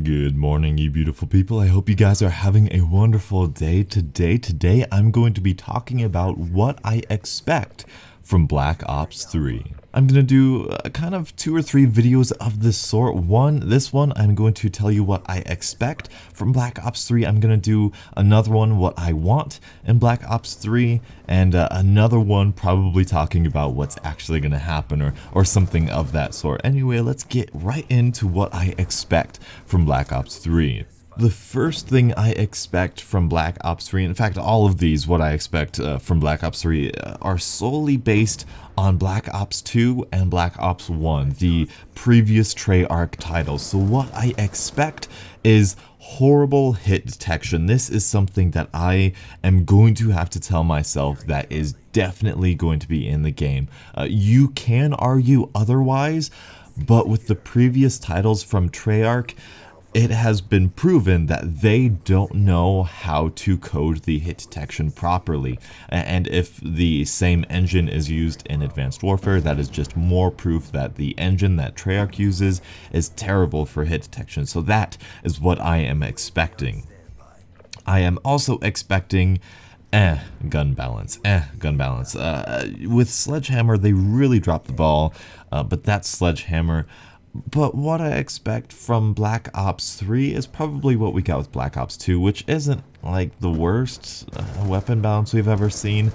Good morning, you beautiful people. I hope you guys are having a wonderful day today. I'm going to be talking about what I expect from Black Ops 3. I'm going to do kind of 2 or 3 videos of this sort. This one, I'm going to tell you what I expect from Black Ops 3. I'm going to do another one, what I want in Black Ops 3, and another one probably talking about what's actually going to happen or something of that sort. Anyway, let's get right into what I expect from Black Ops 3. The first thing I expect from Black Ops 3, in fact all of these, what I expect from Black Ops 3 are solely based on Black Ops 2 and Black Ops 1, the previous Treyarch titles. So what I expect is horrible hit detection. This is something that I am going to have to tell myself that is definitely going to be in the game. You can argue otherwise, but with the previous titles from Treyarch, it has been proven that they don't know how to code the hit detection properly. And if the same engine is used in Advanced Warfare, that is just more proof that the engine that Treyarch uses is terrible for hit detection. So that is what I am expecting. I am also expecting gun balance. With Sledgehammer, they really dropped the ball, but that's Sledgehammer. But what I expect from Black Ops 3 is probably what we got with Black Ops 2, which isn't like the worst weapon balance we've ever seen,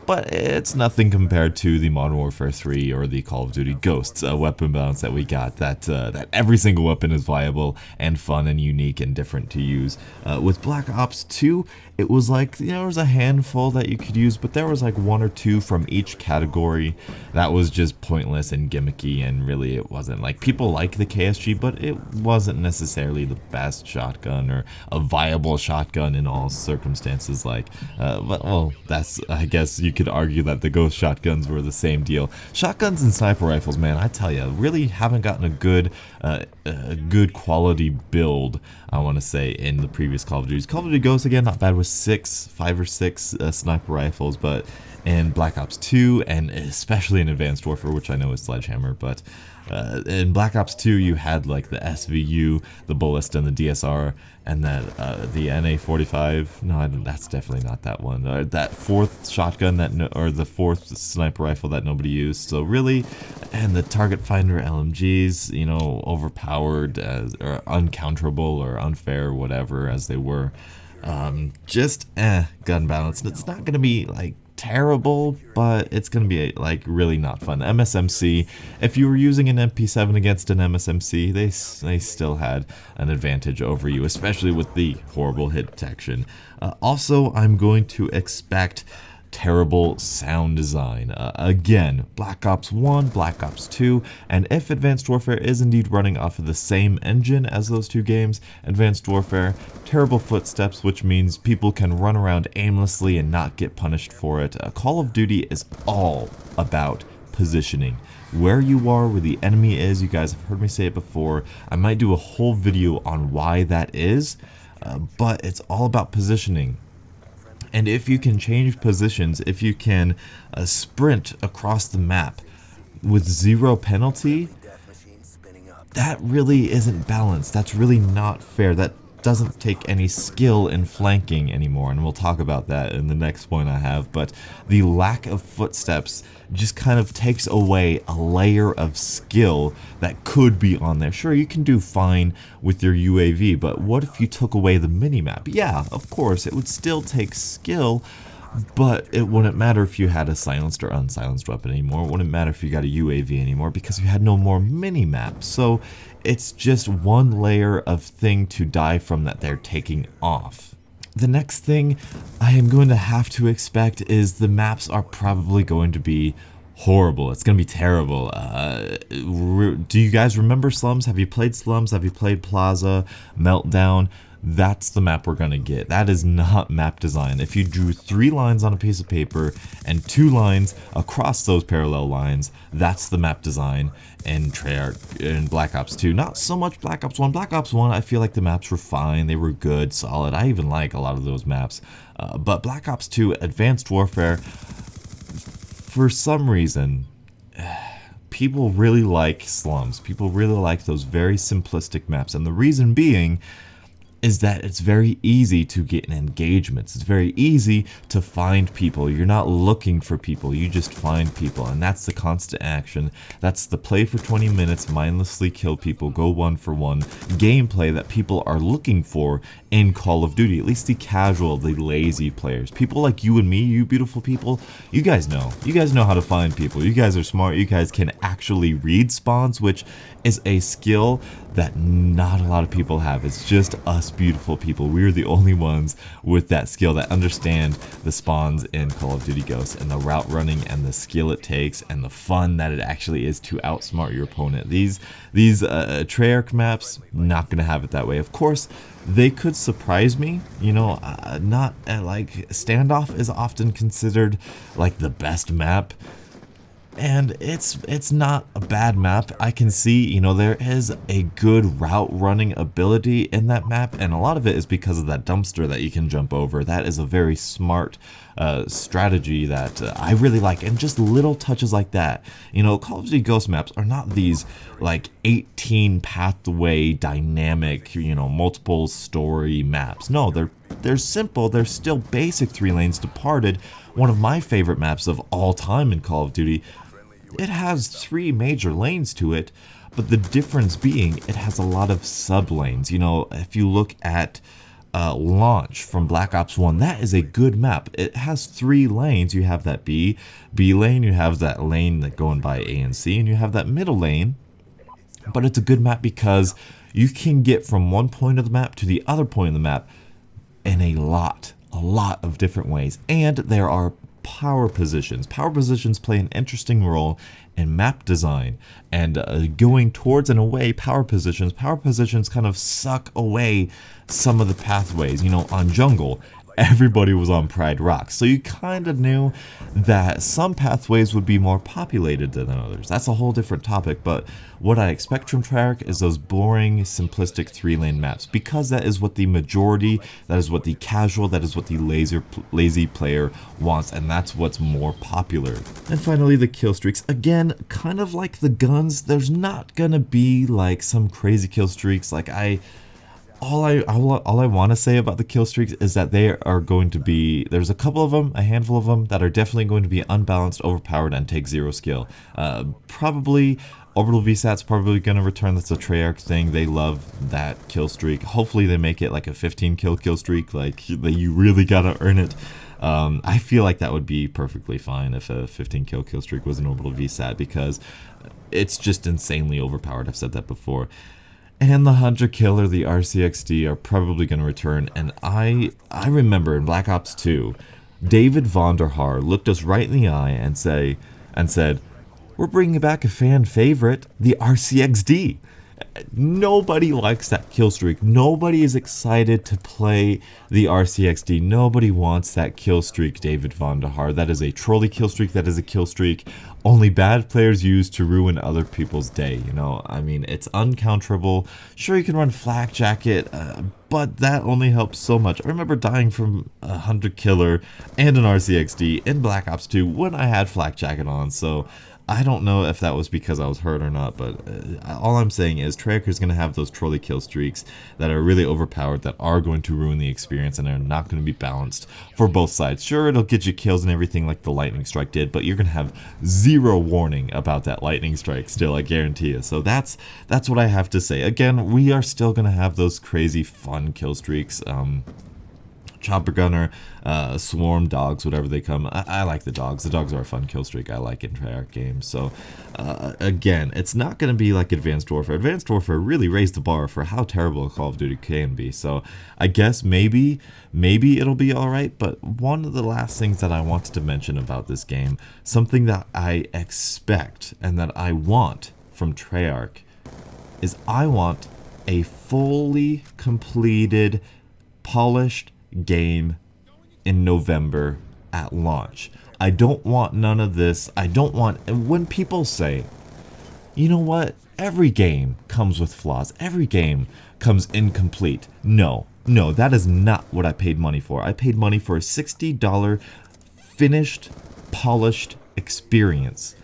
but it's nothing compared to the Modern Warfare 3 or the Call of Duty Ghosts weapon balance that we got, that every single weapon is viable and fun and unique and different to use. With Black Ops 2, it was like, there was a handful that you could use, but there was like 1 or 2 from each category that was just pointless and gimmicky, and really it wasn't. Like, people like the KSG, but it wasn't necessarily the best shotgun or a viable shotgun in all circumstances. Well, that's, I guess you could argue that the Ghost shotguns were the same deal. Shotguns and sniper rifles, man, I tell you, really haven't gotten a good quality build, I want to say, in the previous Call of Duty. Call of Duty Ghosts, again, not bad with 5 or 6 sniper rifles, but in Black Ops 2, and especially in Advanced Warfare, which I know is Sledgehammer, but in Black Ops 2 you had like the SVU, the Ballista, and the DSR, and that the NA-45. No, that's definitely not that one. That 4th shotgun or the 4th sniper rifle that nobody used. So really, and the target finder LMGs, you know, overpowered or uncounterable or unfair, or whatever as they were. Gun balance. It's not gonna be like terrible, but it's gonna be like really not fun. MSMC, if you were using an MP7 against an MSMC, they still had an advantage over you, especially with the horrible hit detection. Also, I'm going to expect terrible sound design. Again, Black Ops 1, Black Ops 2, and if Advanced Warfare is indeed running off of the same engine as those two games, Advanced Warfare, terrible footsteps, which means people can run around aimlessly and not get punished for it. Call of Duty is all about positioning. Where you are, where the enemy is, you guys have heard me say it before. I might do a whole video on why that is, but it's all about positioning. And if you can change positions, if you can sprint across the map with 0 penalty, that really isn't balanced. That's really not fair. That doesn't take any skill in flanking anymore, and we'll talk about that in the next point I have. But the lack of footsteps just kind of takes away a layer of skill that could be on there. Sure, you can do fine with your UAV, but what if you took away the minimap? Yeah, of course, it would still take skill, but it wouldn't matter if you had a silenced or unsilenced weapon anymore. It wouldn't matter if you got a UAV anymore, because you had no more minimap. So it's just one layer of thing to die from that they're taking off. The next thing I am going to have to expect is the maps are probably going to be horrible. It's going to be terrible. Do you guys remember Slums? Have you played Slums? Have you played Plaza, Meltdown? That's the map we're going to get. That is not map design. If you drew 3 lines on a piece of paper and 2 lines across those parallel lines, that's the map design in Treyarch in Black Ops 2. Not so much Black Ops 1. Black Ops 1, I feel like the maps were fine. They were good, solid. I even like a lot of those maps. But Black Ops 2, Advanced Warfare, for some reason, people really like slums. People really like those very simplistic maps. And the reason being is that it's very easy to get in engagements. It's very easy to find people. You're not looking for people, you just find people. And that's the constant action. That's the play for 20 minutes, mindlessly kill people, go one for one gameplay that people are looking for in Call of Duty. At least the casual, the lazy players. People like you and me, you beautiful people, you guys know. You guys know how to find people. You guys are smart. You guys can actually read spawns, which is a skill that not a lot of people have. It's just us beautiful people. We're the only ones with that skill that understand the spawns in Call of Duty Ghosts and the route running and the skill it takes and the fun that it actually is to outsmart your opponent. These Treyarch maps, not gonna have it that way. Of course, they could surprise me, you know, not like Standoff is often considered like the best map. And it's not a bad map. I can see, you know, there is a good route running ability in that map, and a lot of it is because of that dumpster that you can jump over. That is a very smart strategy that I really like, and just little touches like that. You know, Call of Duty Ghost maps are not these like 18 pathway dynamic, you know, multiple story maps. No, they're simple. They're still basic 3 lanes departed. One of my favorite maps of all time in Call of Duty. It has 3 major lanes to it, but the difference being it has a lot of sub lanes. You know, if you look at Launch from Black Ops 1, that is a good map. It has 3 lanes. You have that B lane, you have that lane that going by A and C, and you have that middle lane. But it's a good map because you can get from one point of the map to the other point of the map in a lot of different ways. And there are power positions. Power positions play an interesting role in map design, and going towards and away power positions kind of suck away some of the pathways. You know, on Jungle, everybody was on Pride Rock, so you kind of knew that some pathways would be more populated than others. That's a whole different topic, but what I expect from Treyarch is those boring, simplistic 3-lane maps, because that is what the majority, that is what the casual, that is what the lazy player wants, and that's what's more popular. And finally, the kill streaks. Again, kind of like the guns, there's not gonna be like some crazy kill streaks. Like all I want to say about the kill streaks is that they are going to be, there's a couple of them, a handful of them, that are definitely going to be unbalanced, overpowered, and take 0 skill. Probably Orbital VSAT's probably going to return. That's a Treyarch thing. They love that kill streak. Hopefully they make it like a 15 kill streak, like you really gotta earn it. I feel like that would be perfectly fine if a 15 kill streak was an Orbital VSAT, because it's just insanely overpowered. I've said that before. And the Hunter Killer, the RCXD, are probably going to return. And I remember in Black Ops 2, David Vonderhaar looked us right in the eye and said, "We're bringing back a fan favorite, the RCXD." Nobody likes that kill streak. Nobody is excited to play the RCXD. Nobody wants that kill streak, David Vonderhaar. That is a trolley kill streak. That is a kill streak only bad players use to ruin other people's day. You know, I mean, it's uncounterable. Sure, you can run Flak Jacket, but that only helps so much. I remember dying from a Hunter Killer and an RCXD in Black Ops 2 when I had Flak Jacket on, so I don't know if that was because I was hurt or not, but all I'm saying is Treyarch is going to have those trolley kill streaks that are really overpowered, that are going to ruin the experience, and are not going to be balanced for both sides. Sure, it'll get you kills and everything like the Lightning Strike did, but you're going to have zero warning about that Lightning Strike still, I guarantee you. So that's what I have to say. Again, we are still going to have those crazy fun kill streaks. Chopper Gunner, Swarm, Dogs, whatever they come. I like the Dogs. The Dogs are a fun kill streak. I like in Treyarch games. So, again, it's not going to be like Advanced Warfare. Advanced Warfare really raised the bar for how terrible Call of Duty can be. So, I guess maybe it'll be alright. But one of the last things that I wanted to mention about this game, something that I expect and that I want from Treyarch, is I want a fully completed, polished game in November at launch. I don't want none of this. I don't want, when people say, you know what, every game comes with flaws, every game comes incomplete. No, that is not what I paid money for. I paid money for a $60 finished, polished experience.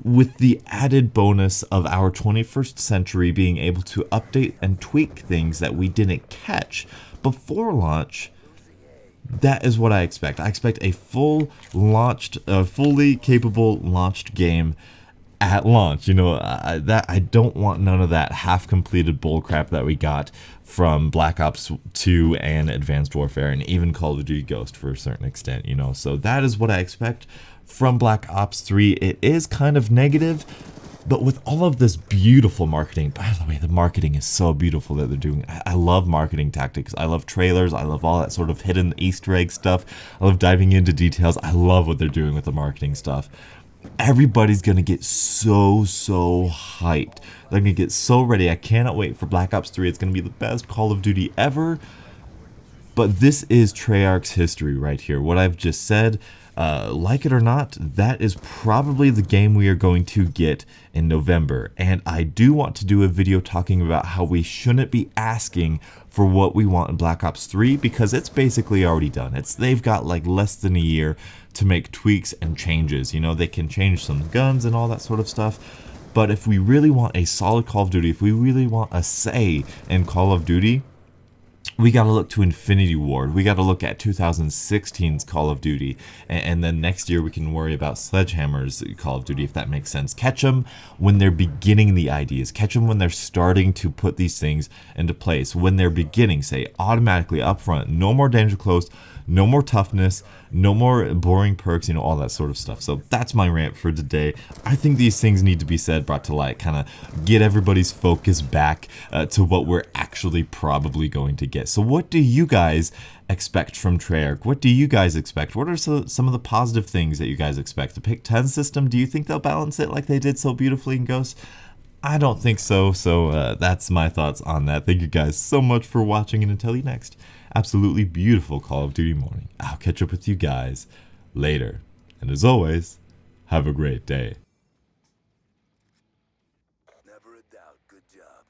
with the added bonus of our 21st century being able to update and tweak things that we didn't catch before launch. That is what I expect. I expect a fully capable launched game at launch. I don't want none of that half-completed bullcrap that we got from Black Ops 2 and Advanced Warfare, and even Call of Duty Ghost for a certain extent. So that is what I expect from Black Ops 3. It is kind of negative, but with all of this beautiful marketing, by the way, the marketing is so beautiful that they're doing. I love marketing tactics. I love trailers. I love all that sort of hidden Easter egg stuff. I love diving into details. I love what they're doing with the marketing stuff. Everybody's going to get so hyped. They're going to get so ready. I cannot wait for Black Ops 3. It's going to be the best Call of Duty ever. But this is Treyarch's history right here. What I've just said, like it or not, that is probably the game we are going to get in November. And I do want to do a video talking about how we shouldn't be asking for what we want in Black Ops 3, because it's basically already done. They've got like less than a year to make tweaks and changes. They can change some guns and all that sort of stuff. But if we really want a solid Call of Duty, if we really want a say in Call of Duty, we got to look to Infinity Ward. We got to look at 2016's Call of Duty. And then next year we can worry about Sledgehammer's Call of Duty, if that makes sense. Catch them when they're beginning the ideas. Catch them when they're starting to put these things into place. When they're beginning, say, automatically up front, no more danger close, no more toughness, no more boring perks, all that sort of stuff. So that's my rant for today. I think these things need to be said, brought to light, kind of get everybody's focus back to what we're actually probably going to get. So what do you guys expect from Treyarch? What do you guys expect? What are some of the positive things that you guys expect? The Pick 10 system, do you think they'll balance it like they did so beautifully in Ghost? I don't think so. So that's my thoughts on that. Thank you guys so much for watching, and until you next absolutely beautiful Call of Duty morning, I'll catch up with you guys later. And as always, have a great day. Never a doubt. Good job.